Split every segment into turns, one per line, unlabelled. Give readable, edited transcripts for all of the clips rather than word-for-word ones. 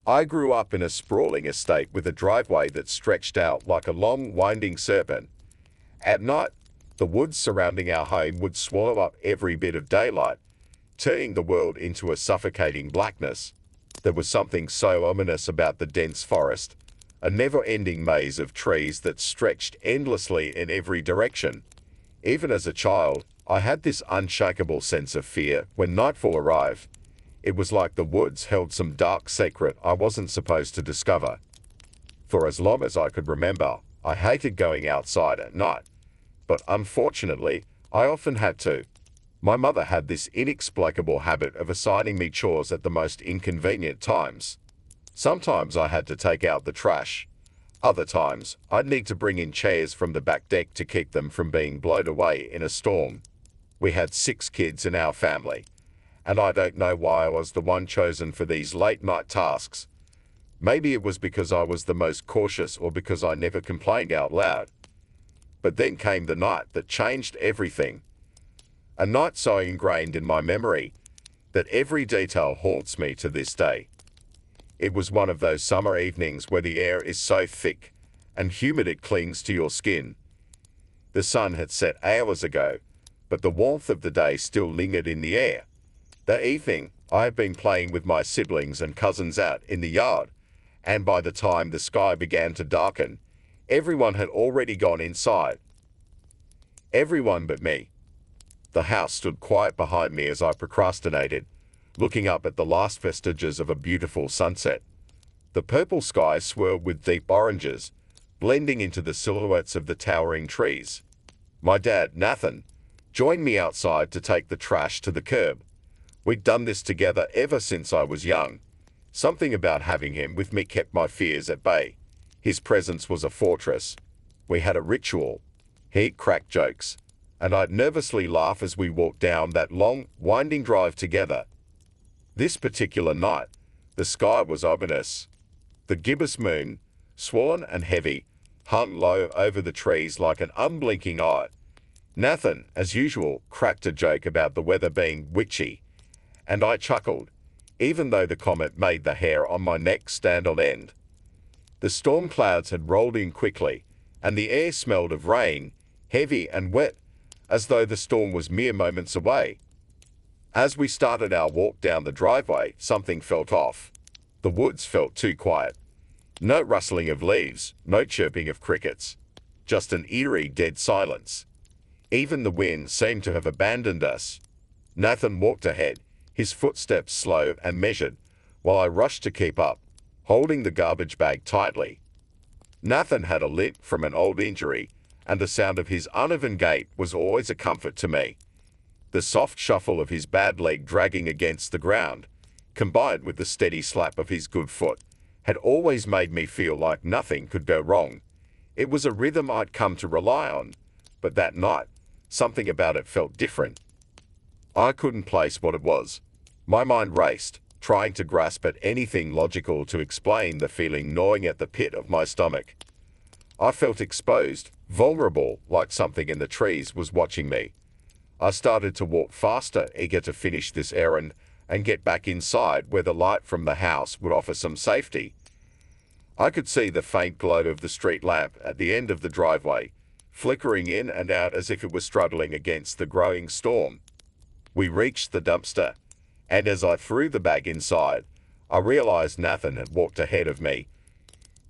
I grew up in a sprawling estate with a driveway that stretched out like a long, winding serpent. At night, the woods surrounding our home would swallow up every bit of daylight, turning the world into a suffocating blackness. There was something so ominous about the dense forest, a never-ending maze of trees that stretched endlessly in every direction. Even as a child, I had this unshakable sense of fear when nightfall arrived. It was like the woods held some dark secret I wasn't supposed to discover. For as long as I could remember, I hated going outside at night. But unfortunately, I often had to. My mother had this inexplicable habit of assigning me chores at the most inconvenient times. Sometimes I had to take out the trash. Other times, I'd need to bring in chairs from the back deck to keep them from being blown away in a storm. We had 6 kids in our family, and I don't know why I was the one chosen for these late-night tasks. Maybe it was because I was the most cautious or because I never complained out loud. But then came the night that changed everything. A night so ingrained in my memory that every detail haunts me to this day. It was one of those summer evenings where the air is so thick and humid it clings to your skin. The sun had set hours ago, but the warmth of the day still lingered in the air. That evening, I had been playing with my siblings and cousins out in the yard, and by the time the sky began to darken, everyone had already gone inside. Everyone but me. The house stood quiet behind me as I procrastinated, looking up at the last vestiges of a beautiful sunset. The purple sky swirled with deep oranges, blending into the silhouettes of the towering trees. My dad, Nathan, joined me outside to take the trash to the curb. We'd done this together ever since I was young. Something about having him with me kept my fears at bay. His presence was a fortress. We had a ritual. He'd crack jokes, and I'd nervously laugh as we walked down that long, winding drive together. This particular night, the sky was ominous. The gibbous moon, swollen and heavy, hung low over the trees like an unblinking eye. Nathan, as usual, cracked a joke about the weather being witchy, and I chuckled, even though the comment made the hair on my neck stand on end. The storm clouds had rolled in quickly, and the air smelled of rain, heavy and wet, as though the storm was mere moments away. As we started our walk down the driveway, something felt off. The woods felt too quiet. No rustling of leaves, no chirping of crickets. Just an eerie, dead silence. Even the wind seemed to have abandoned us. Nathan walked ahead, his footsteps slow and measured, while I rushed to keep up, holding the garbage bag tightly. Nathan had a limp from an old injury, and the sound of his uneven gait was always a comfort to me. The soft shuffle of his bad leg dragging against the ground, combined with the steady slap of his good foot, had always made me feel like nothing could go wrong. It was a rhythm I'd come to rely on, but that night, something about it felt different. I couldn't place what it was. My mind raced, trying to grasp at anything logical to explain the feeling gnawing at the pit of my stomach. I felt exposed, vulnerable, like something in the trees was watching me. I started to walk faster, eager to finish this errand and get back inside where the light from the house would offer some safety. I could see the faint glow of the street lamp at the end of the driveway, flickering in and out as if it was struggling against the growing storm. We reached the dumpster, and as I threw the bag inside, I realized Nathan had walked ahead of me,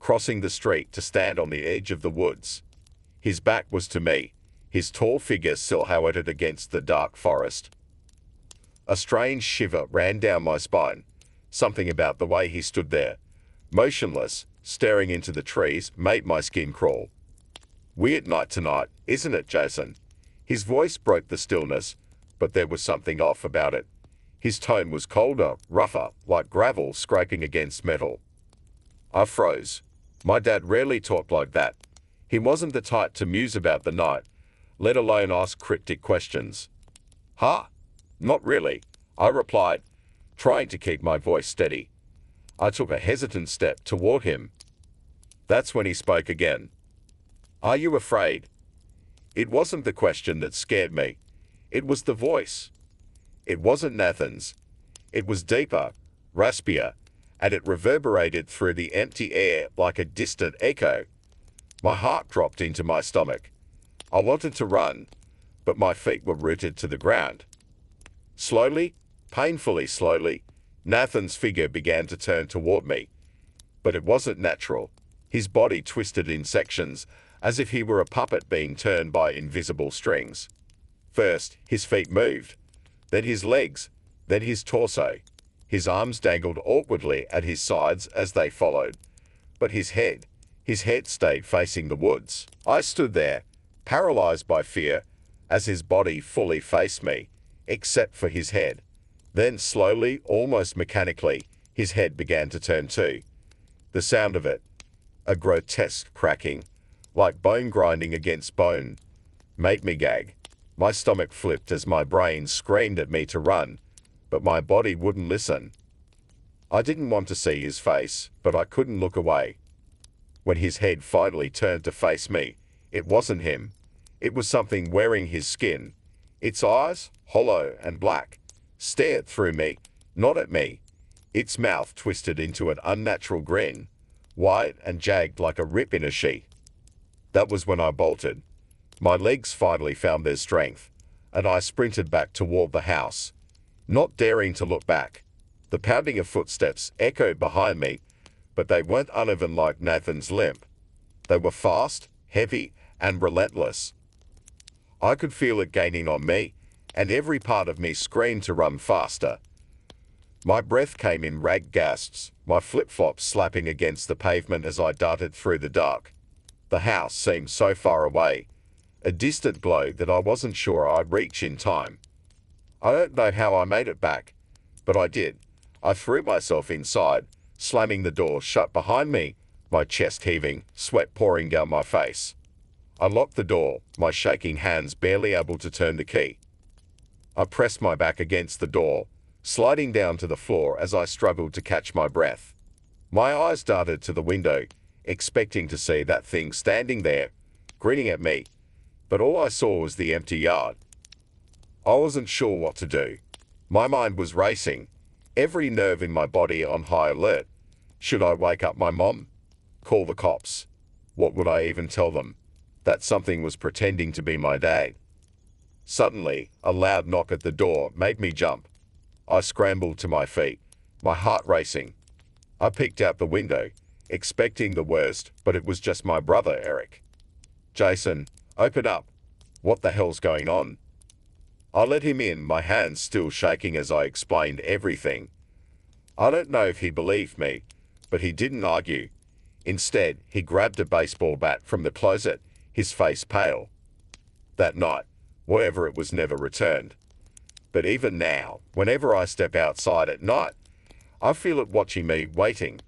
crossing the street to stand on the edge of the woods. His back was to me, his tall figure silhouetted against the dark forest. A strange shiver ran down my spine. Something about the way he stood there, motionless, staring into the trees, made my skin crawl. Weird night tonight, isn't it, Jason? His voice broke the stillness, but there was something off about it. His tone was colder, rougher, like gravel scraping against metal. I froze. My dad rarely talked like that. He wasn't the type to muse about the night, let alone ask cryptic questions. Huh? Not really, I replied, trying to keep my voice steady. I took a hesitant step toward him. That's when he spoke again. Are you afraid? It wasn't the question that scared me. It was the voice. It wasn't Nathan's. It was deeper, raspier, and it reverberated through the empty air like a distant echo. My heart dropped into my stomach. I wanted to run, but my feet were rooted to the ground. Slowly, painfully slowly, Nathan's figure began to turn toward me. But it wasn't natural. His body twisted in sections, as if he were a puppet being turned by invisible strings. First, his feet moved, then his legs, then his torso. His arms dangled awkwardly at his sides as they followed. But his head stayed facing the woods. I stood there, paralyzed by fear, as his body fully faced me, except for his head. Then slowly, almost mechanically, his head began to turn too. The sound of it, a grotesque cracking, like bone grinding against bone, made me gag. My stomach flipped as my brain screamed at me to run, but my body wouldn't listen. I didn't want to see his face, but I couldn't look away. When his head finally turned to face me, it wasn't him. It was something wearing his skin. Its eyes, hollow and black, stared through me, not at me. Its mouth twisted into an unnatural grin, wide and jagged like a rip in a sheet. That was when I bolted. My legs finally found their strength, and I sprinted back toward the house, not daring to look back. The pounding of footsteps echoed behind me, but they weren't uneven like Nathan's limp. They were fast, heavy, and relentless. I could feel it gaining on me, and every part of me screamed to run faster. My breath came in ragged gasps, my flip-flops slapping against the pavement as I darted through the dark. The house seemed so far away, a distant glow that I wasn't sure I'd reach in time. I don't know how I made it back, but I did. I threw myself inside, slamming the door shut behind me, my chest heaving, sweat pouring down my face. I locked the door, my shaking hands barely able to turn the key. I pressed my back against the door, sliding down to the floor as I struggled to catch my breath. My eyes darted to the window, expecting to see that thing standing there, grinning at me, but all I saw was the empty yard. I wasn't sure what to do. My mind was racing, every nerve in my body on high alert. Should I wake up my mom? Call the cops? What would I even tell them? That something was pretending to be my dad. Suddenly, a loud knock at the door made me jump. I scrambled to my feet, my heart racing. I peeked out the window, expecting the worst, but it was just my brother, Eric. "Jason, open up. What the hell's going on?" I let him in, my hands still shaking as I explained everything. I don't know if he believed me, but he didn't argue. Instead, he grabbed a baseball bat from the closet, his face pale. That night, whatever it was never returned. But even now, whenever I step outside at night, I feel it watching me, waiting,